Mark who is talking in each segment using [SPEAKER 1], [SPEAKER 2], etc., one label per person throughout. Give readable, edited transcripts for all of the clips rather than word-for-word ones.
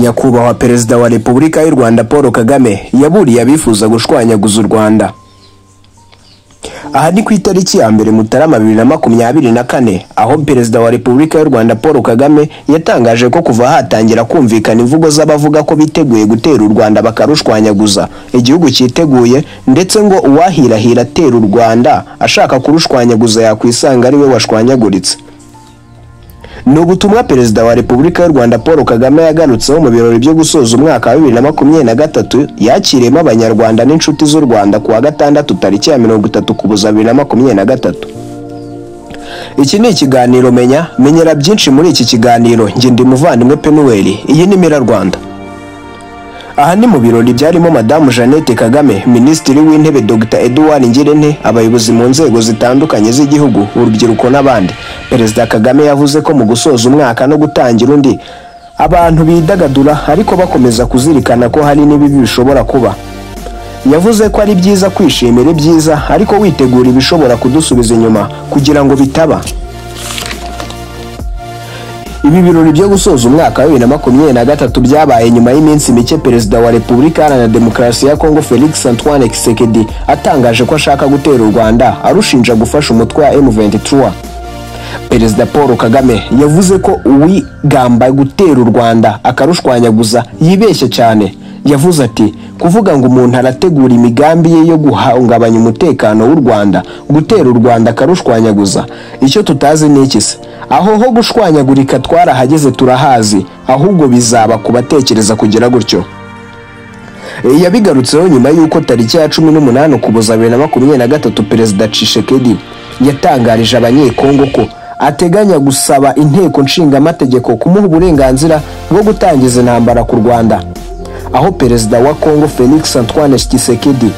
[SPEAKER 1] Nyakubahwa Perezida wa Repubulika y'u Rwanda Paul Kagame yaburiye abifuza gushwanyaguza u Rwanda. Aha ni ku itariki ya mbere Mutarama 2024 aho Perezida wa Repubulika y'u Rwanda Paul Kagame yatangaje ko kuva hatangira kumvikana imvugo z'abavuga ko biteguye gutera u Rwanda bakarushwanyaguza igihugu cyiteguye, ndetse ngo uwahirahira atera u Rwanda ashaka kurushwanyaguza yakwisanga ari we washwanyaguritse. Ni ubutumwa Perezida wa Repubulika y'u Rwanda Paul Kagame yagarutseho mu birori byo gusoza umwaka wa 2023 yakiriyemo abanyarwanda n'inshuti z'u Rwanda kuwa gatandatu tariki ya 30 Ukuboza 2023. Iki ni ikiganiro menya, menyera byinshi muri iki kiganiro. Nge ndi Muvandimwe Pennuel, iyi ni Mirror Rwanda. Aha ni mu birori byarimo Madamu Jeannette Kagame, Minisitiri w'Intebe Dr Edouard Ngirente, abayobozi mu nzego zitandukanye z'igihugu, urubyiruko n'abandi. Perezida Kagame yavuze ko mu gusoza umwaka no gutangira undi abantu bidagadura ariko bakomeza kuzirikana ko hari n'ibibi bishobora kuba. Yavuze ko ari byiza kwishimira ibyiza ariko witegura ibishobora kudusubiza inyuma kugira ngo bitaba. Ibi birori byo gusoza umwaka wa 2023 byabaye nyuma y'iminsi mike Perezida wa Repubulika Iharanira Demokarasi ya Kongo Felix Antoine Tshisekedi atangaje ko ashaka gutera u Rwanda arushinja gufasha umutwe wa M23. Perezida Paul Kagame yavuze ko uwigamba gutera u Rwanda akarushwanyaguza yibeshye cyane. Yavuze ati kuvuga ngo umuntu arategura imigambi ye yo guhungabanya umutekano w'u Rwanda, gutera u Rwanda akarushwanyaguza, icyo tutazi ni iki se? Aho ho gushwanyagurika twarahageze turahazi, ahubwo bizaba kubatekereza kugira gutyo. Yabigarutseho nyuma y'uko tariki ya 18 Ukuboza 2023 Perezida Tshisekedi yatangarije abanyekongo ko ateganya gusaba inteko nshingamategeko kumuha uburenganzira bwo gutangiza intambara ku Rwanda. Aho Perezida wa Kongo Felix Antoine Tshisekedi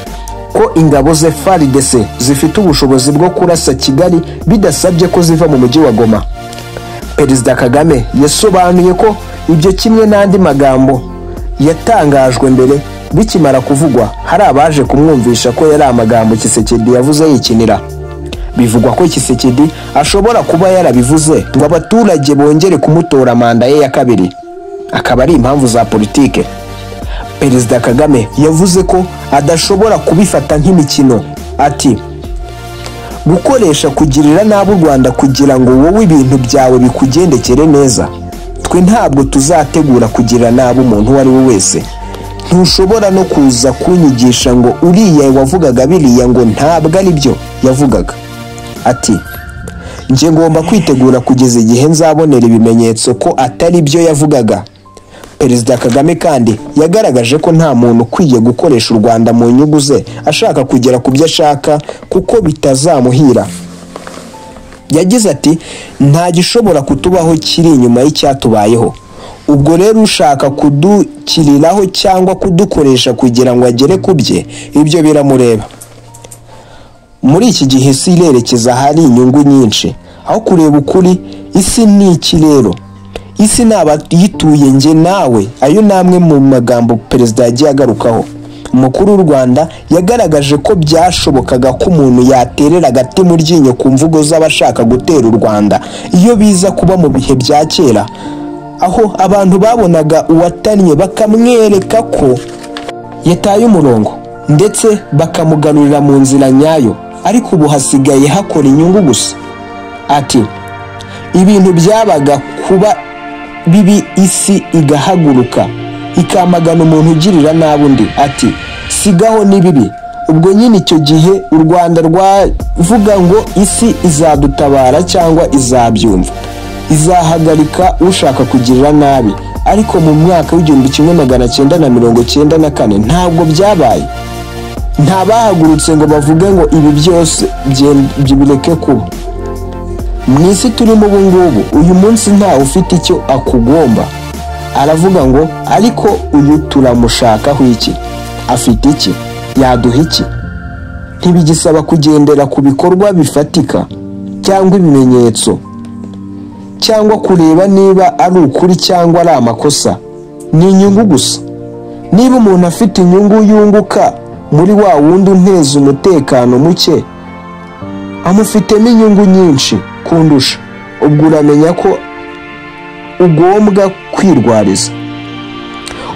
[SPEAKER 1] ko ingabo ze FARDC zifite ubushobozi bwo kurasa Kigali bidasabye ko ziva mu mujyi wa Goma. Perezida Kagame yasobanuye ko ibyo kimwe n'andi magambo yatangajwe mbere bikimara kuvugwa hari abaje kumwumvisha ko yari amagambo Tshisekedi yavuze yikinira. Bivugwa ko Tshisekedi ashobora kuba yarabivuze ngo abaturage bongere kumutora manda ye ya kabiri, akaba ari impamvu za politike. Perezida Kagame yavuze ko adashobora kubifata nk'imikino. Ati gukoresha kugirira nabi u Rwanda kugira ngo wowe ibintu byawe bikugendekere neza. Twe ntabwo tuzategura kugira nabi umuntu uwo ari we wese. Ntushobora no kuza kunyigisha ngo uriya wavugaga biriya ngo ntabwo ari byo yavugaga. Ati nje ngomba kwitegura kugeza igihe nzabonera ibimenyetso ko atari byo yavugaga. Perezida Kagame kandi yagaragaje ko nta muntu ukwiye gukoresha u Rwanda mu nyungu ze ashaka kugera ku byo ashaka kuko bitazamuhira. Yagize ati nta gishobora kutubaho kiri inyuma y'icyatubayeho. Ubwo rero ushaka kudukiriraho cyangwa kudukoresha kugira ngo agere ku bye, ibyo biramureba. Muri iki gihe isi irerekeza hari inyungu nyinshi, aho kureba ukuri. Isi ni iki rero? Isi n'abayituye nge nawe. Ayo namwe mu magambo Perezida yagiye agarukaho. Umukuru w'u Rwanda yagaragaje ko byashobokaga ko umuntu yaterera agati mu ryinyo ku mvugo z'abashaka gutera u Rwanda iyo biza kuba mu bihe bya kera, aho abantu babonaga uwatannye bakamwereka ko yataye umurongo ndetse bakamugarurira mu nzira nyayo, ariko ubu hasigaye hakora inyungu gusa. Ati ibintu byabaga kuba bibi isi igahaguruka ikamagana umuntu ugirira nabi undi. Ati sigaho ni bibi. Ubwo nyine icyo gihe u Rwanda rwavuga ngo isi izadutabara cyangwa izabyumva, izahagarika ushaka kugirira nabi. Ariko mu mwaka w'1994 ntabwo byabaye. Ntabahagurutse ngo bavuge ngo ibi byose bireke kuba. Mwisi turimo ubu ngubu uyu munsi ntawe ufite icyo akugomba. Aravuga ngo ariko uyu turamushakaho iki? Afite iki? Yaduha iki? Ntibigisaba kugendera ku bikorwa bifatika cyangwa ibimenyetso cyangwa kureba niba ari ukuri cyangwa ari amakosa. Ni inyungu gusa. Niba umuntu afite inyungu yunguka muri wa wundi unteza umutekano muke, amufitemo inyungu nyinshi kundusha, ubwo uramenya ko ugombwa kwirwariza.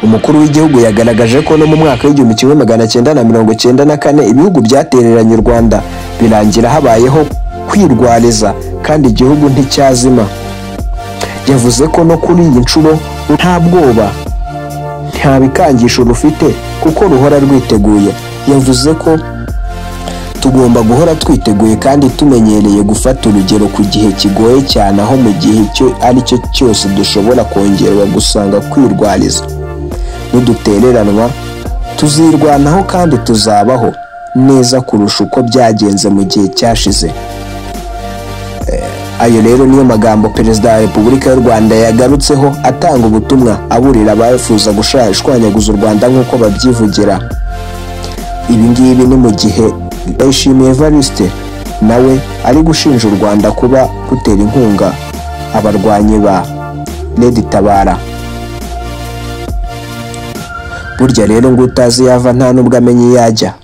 [SPEAKER 1] umukuru w'igihugu yagaragaje ko no mu mwaka w'1994 ibihugu byatereranye u Rwanda birangira habayeho kwirwariza kandi igihugu nticyazima. Yavuze ko no kuri iyi nshuro nta bwoba nta bikangisho rufite kuko ruhora rwiteguye. Yavuze ko tugomba guhora twiteguye kandi tumenyereye gufata urugero ku gihe kigoye cyane, aho mu gihe cyo ari cyo cyose dushobora kongerwa gusanga kwirwariza. Nidutereranwa tuzirwanaho kandi tuzabaho neza kurusha uko byagenze mu gihe cyashize. Ayo rero niyo magambo Perezida wa Repubulika y'u Rwanda yagarutseho atanga ubutumwa aburira abifuza gushwanyaguza u Rwanda nk'uko babyivugira. Ibi ngibi ni mu gihe H.E nawe ari gushinja u Rwanda kuba gutera inkunga abarwanyi ba Tabara. Burya rero ngo utazi yava nta nubwo amenye yajya.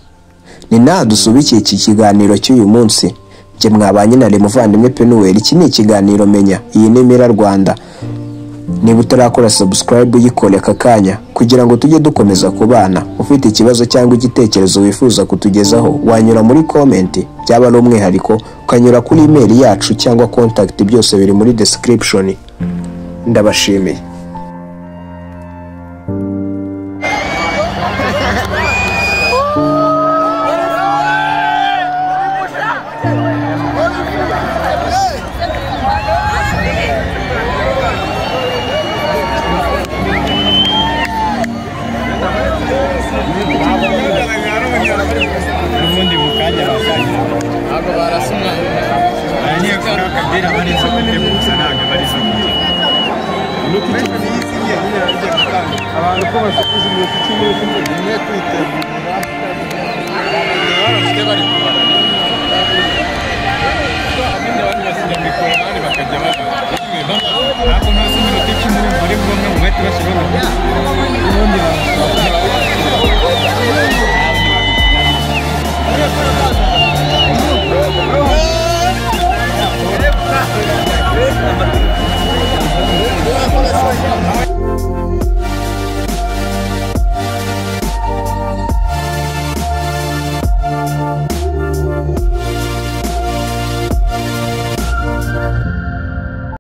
[SPEAKER 1] Ni naha dusubikiye iki kiganiro cy'uyu munsi. Nje mwabanye na Muvandimwe Pennuel. Iki ni ikiganiro menya. Iyi ni Mirror Rwanda. Niba utarakora subscribe uyikore aka kanya kugira ngo tujye dukomeza kubana. Ufite ikibazo cyangwa igitekerezo wifuza kutugezaho wanyura muri comment, byaba ari umwihariko ukanyura kuri email yacu cyangwa contact, byose biri muri description. Ndabashimiye.
[SPEAKER 2] abantu ko bafite ibintu kimwe kimwe kwitegura bari kubara abindi bari bashyira mikoro bari bakajya ntabwo ntazi iminota kimwe muri bwo mu mwete bashyiraho ubundi